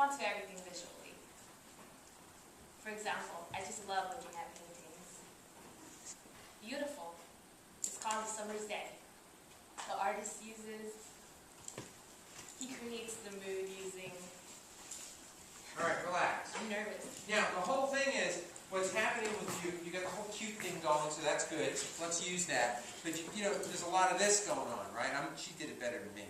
respond to everything visually. For example, I just love looking at paintings. Beautiful. It's called A Summer's Day. The artist he creates the mood using... All right, relax. I'm nervous. Now, the whole thing is, what's happening with you got the whole cute thing going, so that's good. Let's use that. But, you know, there's a lot of this going on, right? She did it better than me.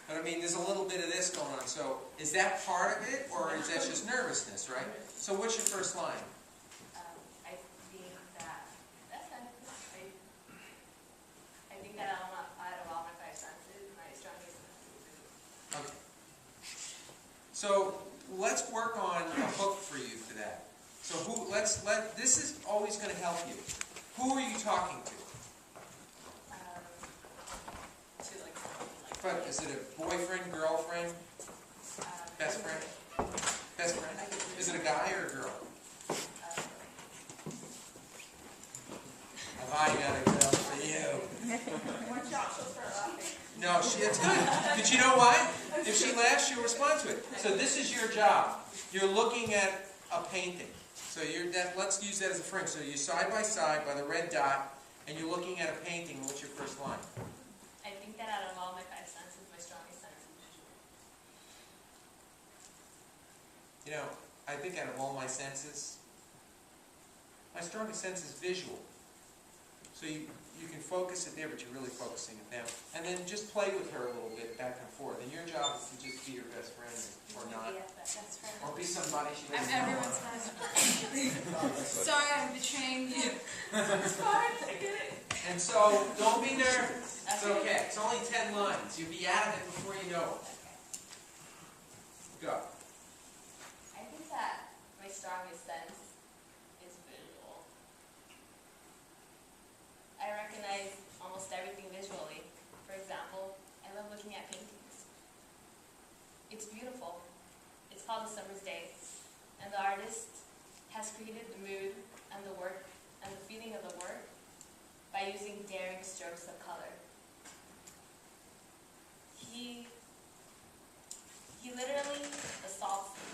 But, I mean, there's a little bit of this going on. So, is that part of it, or is that just nervousness, right? So, what's your first line? I think that... I think that out of all my five senses, my strongest sense is visual. Okay. So, let's work on a hook for you for that. So this is always going to help you. Who are you talking to? But is it a boyfriend, girlfriend, best friend? Best friend? Is it a guy or a girl? Have I got a girl for you? Watch out, she'll start laughing. No, it's good. But you know why? If she laughs, she'll respond to it. So this is your job. You're looking at a painting. So let's use that as a frame. So you're side by side by the red dot, and you're looking at a painting. What's your first line? I think that out of all my five senses, my strongest sense is visual. You know, I think out of all my senses, my strongest sense is visual. So you can focus it there, but you're really focusing it down. And then just play with her a little bit back and forth. And your job is to just be your best friend or not. Or be somebody she doesn't know. Everyone's best friend. Sorry, I'm betraying you. It's fine, I get it. And so, don't be nervous. It's okay. It's only 10 lines. You'll be out of it before you know it. Go. I think that my strongest sense is visual. I recognize almost everything visually. For example, I love looking at paintings. It's beautiful. It's called A Summer's Day, and the artist has created the mood and the work and the feeling of the work by using daring strokes of color. He literally assaults me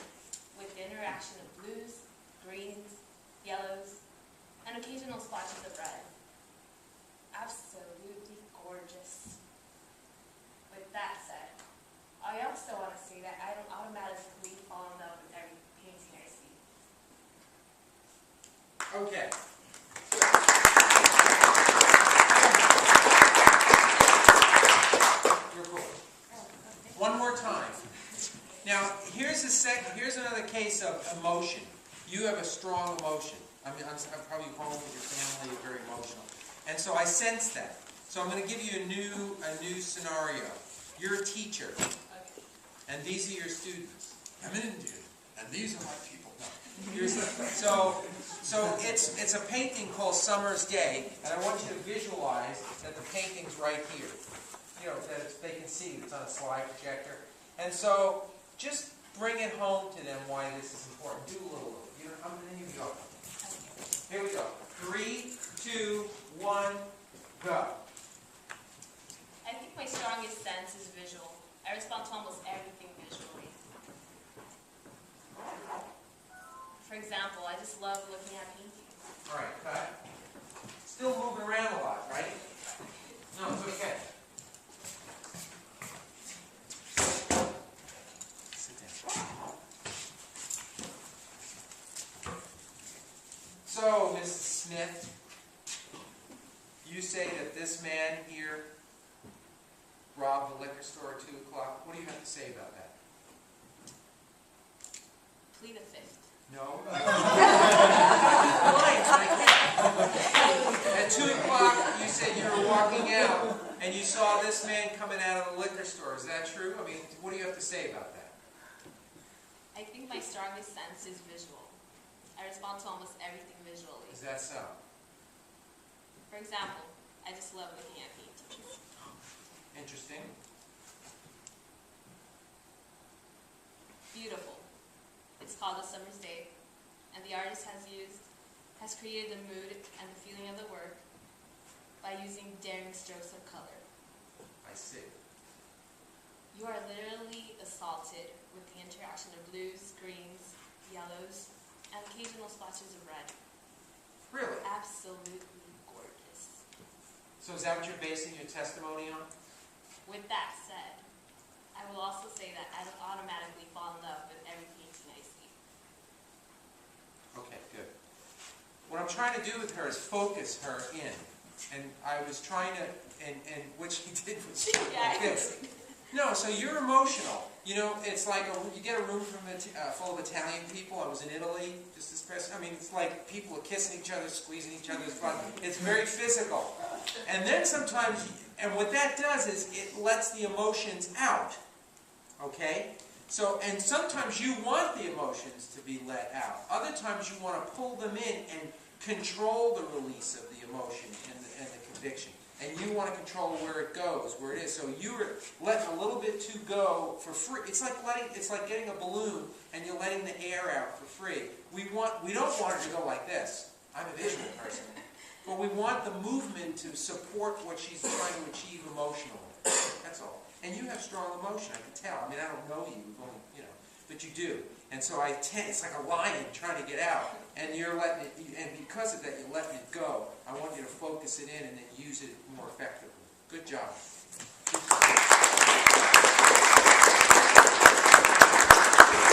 with the interaction of blues, greens, yellows, and occasional splotches of red. Absolutely gorgeous. With that said, I also want to say that I don't automatically fall in love with every painting I see. Okay. You're cool. One more time. Now, here's another case of emotion. You have a strong emotion. I mean, I'm probably home with your family, you're very emotional. And so I sense that. So I'm going to give you a new scenario. You're a teacher, and these are your students. I'm an Indian, and these are my people. No. So it's a painting called Summer's Day, and I want you to visualize that the painting's right here. You know, that they can see it's on a slide projector. And so just bring it home to them why this is important. Do a little. Then you go. Here we go. 3, 2, 1, go. I think my strongest sense is visual. I respond to almost everything visually. For example, I just love looking at paintings. All right, cut. Still moving around a lot, right? No, it's okay. Sit down. So, Mrs. Smith, you say that this man here robbed the liquor store at 2 o'clock. What do you have to say about that? Plead the fifth. No. At 2 o'clock, you said you were walking out, and you saw this man coming out of the liquor store. Is that true? I mean, what do you have to say about that? I think my strongest sense is visual. I respond to almost everything visually. Is that so? For example, I just love looking at paintings. Interesting. Beautiful. It's called A Summer's Day, and the artist has created the mood and the feeling of the work by using daring strokes of color. I see. You are literally assaulted with the interaction of blues, greens, yellows, and occasional splashes of red. Really? Absolutely gorgeous. So is that what you're basing your testimony on? With that said, I will also say that I don't automatically fall in love with every painting I see. Okay, good. What I'm trying to do with her is focus her in. And I was trying to, and what she did was like this. No, so you're emotional. You know, it's like you get a room full of Italian people. I was in Italy just this past. I mean, it's like people are kissing each other, squeezing each other's butt. It's very physical. And then sometimes, and what that does is it lets the emotions out. Okay? So, and sometimes you want the emotions to be let out. Other times you want to pull them in and control the release of the emotion and the conviction. And you want to control where it goes, where it is. So you're letting a little bit to go for free. It's like getting a balloon and you're letting the air out for free. We don't want it to go like this. I'm a visual person. But we want the movement to support what she's trying to achieve emotionally. That's all. And you have strong emotion, I can tell. I mean, I don't know you, but you do. And so it's like a lion trying to get out. And you're letting it, and because of that, you're letting it go. I want you to focus it in and then use it more effectively. Good job.